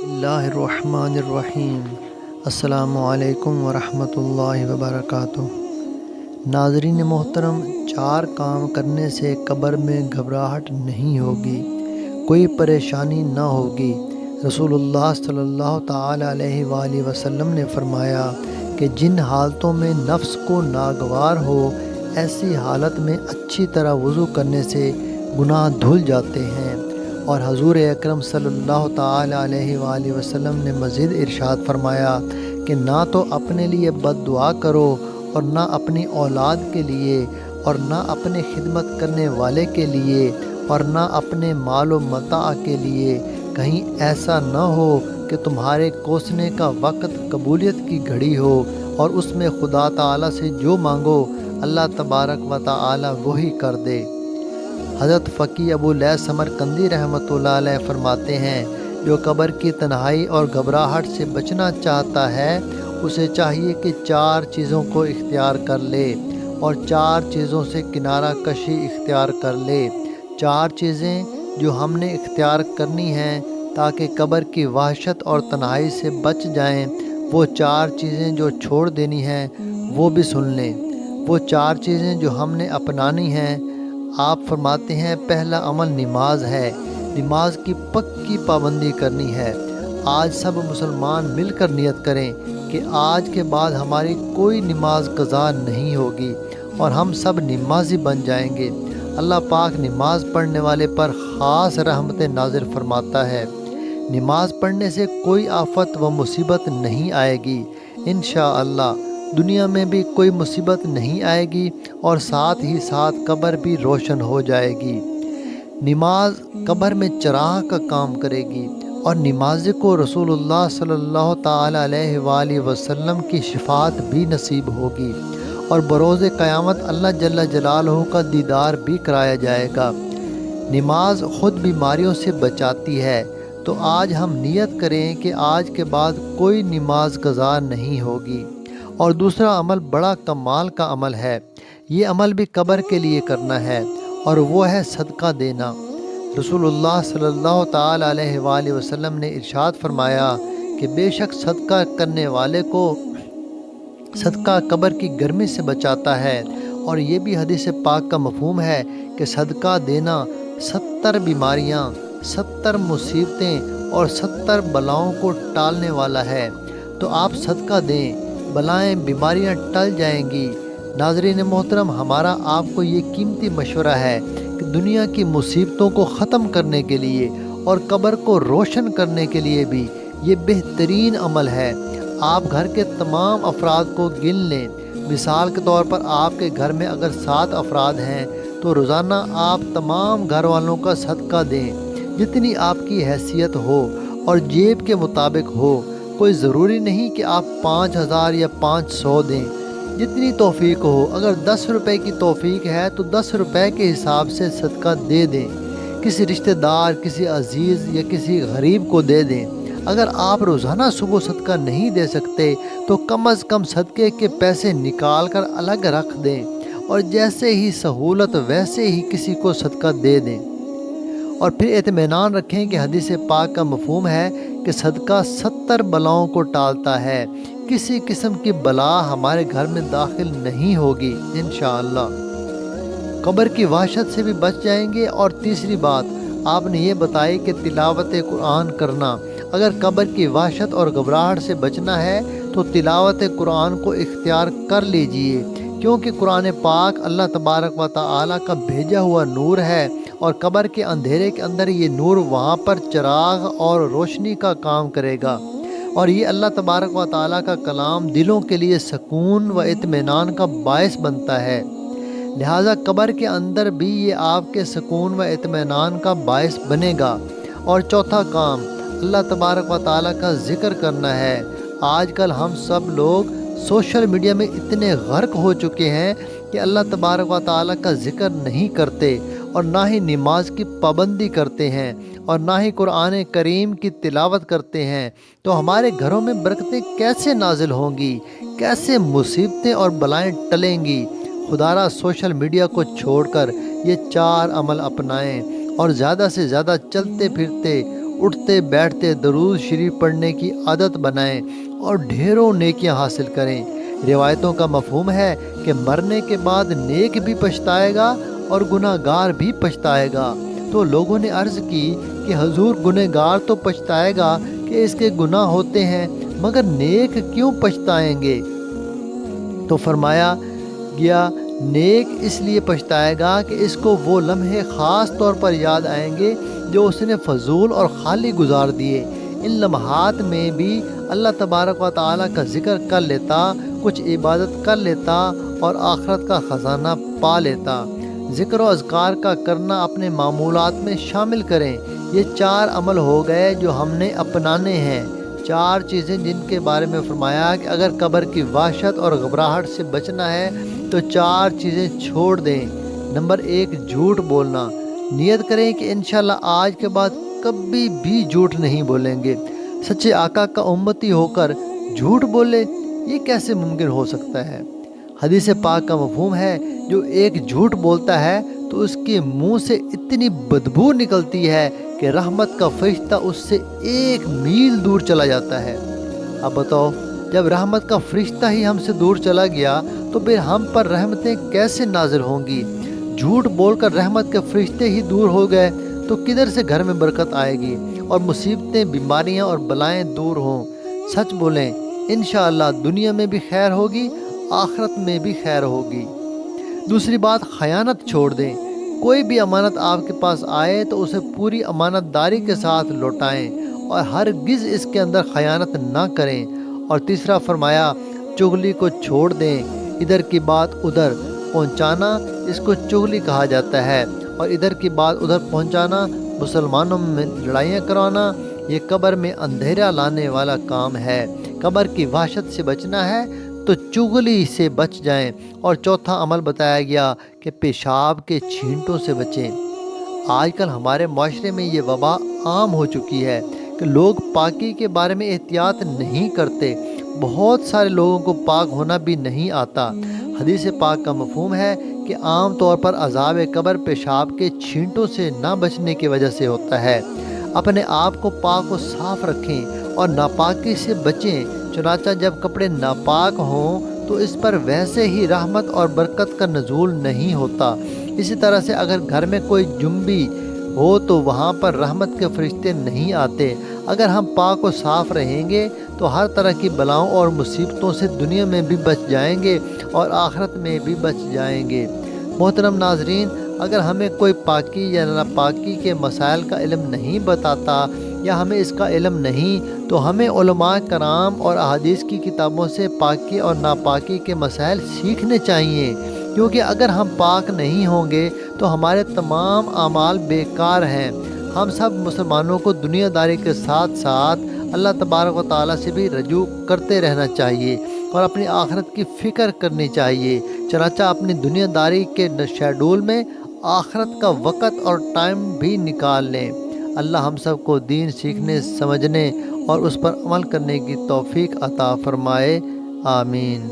اللہ الرحمن الرحیم۔ السلام علیکم ورحمۃ اللہ وبرکاتہ۔ ناظرین محترم، 4 کام کرنے سے قبر میں گھبراہٹ نہیں ہوگی، کوئی پریشانی نہ ہوگی۔ رسول اللہ صلی اللہ تعالیٰ علیہ وآلہ وسلم نے فرمایا کہ جن حالتوں میں نفس کو ناگوار ہو، ایسی حالت میں اچھی طرح وضو کرنے سے گناہ دھل جاتے ہیں۔ اور حضور اکرم صلی اللہ تعالیٰ علیہ وآلہ وسلم نے مزید ارشاد فرمایا کہ نہ تو اپنے لیے بد دعا کرو اور نہ اپنی اولاد کے لیے اور نہ اپنے خدمت کرنے والے کے لیے اور نہ اپنے مال و متاع کے لیے، کہیں ایسا نہ ہو کہ تمہارے کوسنے کا وقت قبولیت کی گھڑی ہو اور اس میں خدا تعالیٰ سے جو مانگو اللہ تبارک و تعالیٰ وہی کر دے۔ حضرت فقی ابو لیث سمرقندی رحمۃ اللہ علیہ فرماتے ہیں، جو قبر کی تنہائی اور گھبراہٹ سے بچنا چاہتا ہے، اسے چاہیے کہ 4 چیزوں کو اختیار کر لے اور 4 چیزوں سے کنارہ کشی اختیار کر لے۔ 4 چیزیں جو ہم نے اختیار کرنی ہیں تاکہ قبر کی وحشت اور تنہائی سے بچ جائیں، وہ 4 چیزیں جو چھوڑ دینی ہیں وہ بھی سن لیں۔ وہ 4 چیزیں جو ہم نے اپنانی ہیں، آپ فرماتے ہیں، پہلا عمل نماز ہے۔ نماز کی پکی پابندی کرنی ہے۔ آج سب مسلمان مل کر نیت کریں کہ آج کے بعد ہماری کوئی نماز قضا نہیں ہوگی اور ہم سب نمازی بن جائیں گے۔ اللہ پاک نماز پڑھنے والے پر خاص رحمت نازل فرماتا ہے۔ نماز پڑھنے سے کوئی آفت و مصیبت نہیں آئے گی انشاءاللہ۔ دنیا میں بھی کوئی مصیبت نہیں آئے گی اور ساتھ ہی ساتھ قبر بھی روشن ہو جائے گی۔ نماز قبر میں چراغ کا کام کرے گی اور نمازی کو رسول اللہ صلی اللہ تعالیٰ علیہ وآلہ وسلم کی شفاعت بھی نصیب ہوگی اور بروز قیامت اللہ جل جلالہ کا دیدار بھی کرایا جائے گا۔ نماز خود بیماریوں سے بچاتی ہے، تو آج ہم نیت کریں کہ آج کے بعد کوئی نماز قضا نہیں ہوگی۔ اور دوسرا عمل بڑا کمال کا عمل ہے، یہ عمل بھی قبر کے لیے کرنا ہے، اور وہ ہے صدقہ دینا۔ رسول اللہ صلی اللہ تعالیٰ علیہ وآلہ وسلم نے ارشاد فرمایا کہ بے شک صدقہ کرنے والے کو صدقہ قبر کی گرمی سے بچاتا ہے، اور یہ بھی حدیث پاک کا مفہوم ہے کہ صدقہ دینا 70 بیماریاں، 70 مصیبتیں اور 70 بلاؤں کو ٹالنے والا ہے۔ تو آپ صدقہ دیں، بلائیں بیماریاں ٹل جائیں گی۔ ناظرین محترم، ہمارا آپ کو یہ قیمتی مشورہ ہے کہ دنیا کی مصیبتوں کو ختم کرنے کے لیے اور قبر کو روشن کرنے کے لیے بھی یہ بہترین عمل ہے۔ آپ گھر کے تمام افراد کو گن لیں۔ مثال کے طور پر آپ کے گھر میں اگر 7 افراد ہیں تو روزانہ آپ تمام گھر والوں کا صدقہ دیں، جتنی آپ کی حیثیت ہو اور جیب کے مطابق ہو۔ کوئی ضروری نہیں کہ آپ 5000 یا 500 دیں، جتنی توفیق ہو۔ اگر 10 روپے کی توفیق ہے تو 10 روپے کے حساب سے صدقہ دے دیں، کسی رشتہ دار، کسی عزیز یا کسی غریب کو دے دیں۔ اگر آپ روزانہ صبح صدقہ نہیں دے سکتے تو کم از کم صدقے کے پیسے نکال کر الگ رکھ دیں، اور جیسے ہی سہولت ویسے ہی کسی کو صدقہ دے دیں۔ اور پھر اطمینان رکھیں کہ حدیث پاک کا مفہوم ہے کہ صدقہ 70 بلاؤں کو ٹالتا ہے۔ کسی قسم کی بلا ہمارے گھر میں داخل نہیں ہوگی انشاءاللہ۔ قبر کی وحشت سے بھی بچ جائیں گے۔ اور تیسری بات آپ نے یہ بتائی کہ تلاوت قرآن کرنا۔ اگر قبر کی وحشت اور گھبراہٹ سے بچنا ہے تو تلاوت قرآن کو اختیار کر لیجئے، کیونکہ قرآن پاک اللہ تبارک و تعالیٰ کا بھیجا ہوا نور ہے، اور قبر کے اندھیرے کے اندر یہ نور وہاں پر چراغ اور روشنی کا کام کرے گا، اور یہ اللہ تبارک و تعالیٰ کا کلام دلوں کے لیے سکون و اطمینان کا باعث بنتا ہے۔ لہٰذا قبر کے اندر بھی یہ آپ کے سکون و اطمینان کا باعث بنے گا۔ اور چوتھا کام اللہ تبارک و تعالیٰ کا ذکر کرنا ہے۔ آج کل ہم سب لوگ سوشل میڈیا میں اتنے غرق ہو چکے ہیں کہ اللہ تبارک و تعالیٰ کا ذکر نہیں کرتے، اور نہ ہی نماز کی پابندی کرتے ہیں، اور نہ ہی قرآن کریم کی تلاوت کرتے ہیں۔ تو ہمارے گھروں میں برکتیں کیسے نازل ہوں گی، کیسے مصیبتیں اور بلائیں ٹلیں گی؟ خدارا سوشل میڈیا کو چھوڑ کر یہ 4 عمل اپنائیں، اور زیادہ سے زیادہ چلتے پھرتے اٹھتے بیٹھتے درود شریف پڑھنے کی عادت بنائیں اور ڈھیروں نیکیاں حاصل کریں۔ روایتوں کا مفہوم ہے کہ مرنے کے بعد نیک بھی پچھتائے گا اور گناہ گار بھی پچھتائے گا۔ تو لوگوں نے عرض کی کہ حضور گناہ گار تو پچھتائے گا کہ اس کے گناہ ہوتے ہیں، مگر نیک کیوں پچھتائیں گے؟ تو فرمایا گیا نیک اس لیے پچھتائے گا کہ اس کو وہ لمحے خاص طور پر یاد آئیں گے جو اس نے فضول اور خالی گزار دیے۔ ان لمحات میں بھی اللہ تبارک و تعالیٰ کا ذکر کر لیتا، کچھ عبادت کر لیتا اور آخرت کا خزانہ پا لیتا۔ ذکر و اذکار کا کرنا اپنے معمولات میں شامل کریں۔ یہ 4 عمل ہو گئے جو ہم نے اپنانے ہیں، 4 چیزیں جن کے بارے میں فرمایا کہ اگر قبر کی وحشت اور گھبراہٹ سے بچنا ہے تو 4 چیزیں چھوڑ دیں۔ نمبر 1، جھوٹ بولنا۔ نیت کریں کہ انشاءاللہ آج کے بعد کبھی بھی جھوٹ نہیں بولیں گے۔ سچے آقا کا امتی ہو کر جھوٹ بولے، یہ کیسے ممکن ہو سکتا ہے؟ حدیث پاک کا مفہوم ہے جو ایک جھوٹ بولتا ہے تو اس کے منہ سے اتنی بدبو نکلتی ہے کہ رحمت کا فرشتہ اس سے 1 میل دور چلا جاتا ہے۔ اب بتاؤ، جب رحمت کا فرشتہ ہی ہم سے دور چلا گیا تو پھر ہم پر رحمتیں کیسے نازل ہوں گی؟ جھوٹ بول کر رحمت کے فرشتے ہی دور ہو گئے تو کدھر سے گھر میں برکت آئے گی اور مصیبتیں، بیماریاں اور بلائیں دور ہوں؟ سچ بولیں، انشاءاللہ دنیا میں بھی خیر ہوگی، آخرت میں بھی خیر ہوگی۔ دوسری بات، خیانت چھوڑ دیں۔ کوئی بھی امانت آپ کے پاس آئے تو اسے پوری امانت داری کے ساتھ لوٹائیں اور ہرگز اس کے اندر خیانت نہ کریں۔ اور تیسرا فرمایا، چغلی کو چھوڑ دیں۔ ادھر کی بات ادھر پہنچانا، اس کو چغلی کہا جاتا ہے، اور ادھر کی بات ادھر پہنچانا، مسلمانوں میں لڑائیاں کروانا، یہ قبر میں اندھیرا لانے والا کام ہے۔ قبر کی وحشت سے بچنا ہے تو چغلی سے بچ جائیں۔ اور چوتھا عمل بتایا گیا کہ پیشاب کے چھینٹوں سے بچیں۔ آج کل ہمارے معاشرے میں یہ وبا عام ہو چکی ہے کہ لوگ پاکی کے بارے میں احتیاط نہیں کرتے۔ بہت سارے لوگوں کو پاک ہونا بھی نہیں آتا۔ حدیث پاک کا مفہوم ہے کہ عام طور پر عذاب قبر پیشاب کے چھینٹوں سے نہ بچنے کی وجہ سے ہوتا ہے۔ اپنے آپ کو پاک و صاف رکھیں اور ناپاکی سے بچیں۔ چنانچہ جب کپڑے ناپاک ہوں تو اس پر ویسے ہی رحمت اور برکت کا نزول نہیں ہوتا۔ اسی طرح سے اگر گھر میں کوئی جنبی ہو تو وہاں پر رحمت کے فرشتے نہیں آتے۔ اگر ہم پاک و صاف رہیں گے تو ہر طرح کی بلاؤں اور مصیبتوں سے دنیا میں بھی بچ جائیں گے اور آخرت میں بھی بچ جائیں گے۔ محترم ناظرین، اگر ہمیں کوئی پاکی یا ناپاکی کے مسائل کا علم نہیں بتاتا یا ہمیں اس کا علم نہیں تو ہمیں علماء کرام اور احادیث کی کتابوں سے پاکی اور ناپاکی کے مسائل سیکھنے چاہیے، کیونکہ اگر ہم پاک نہیں ہوں گے تو ہمارے تمام اعمال بیکار ہیں۔ ہم سب مسلمانوں کو دنیا داری کے ساتھ ساتھ اللہ تبارک و تعالیٰ سے بھی رجوع کرتے رہنا چاہیے اور اپنی آخرت کی فکر کرنی چاہیے۔ چنانچہ اپنی دنیا داری کے شیڈول میں آخرت کا وقت اور ٹائم بھی نکال لیں۔ اللہ ہم سب کو دین سیکھنے، سمجھنے اور اس پر عمل کرنے کی توفیق عطا فرمائے۔ آمین۔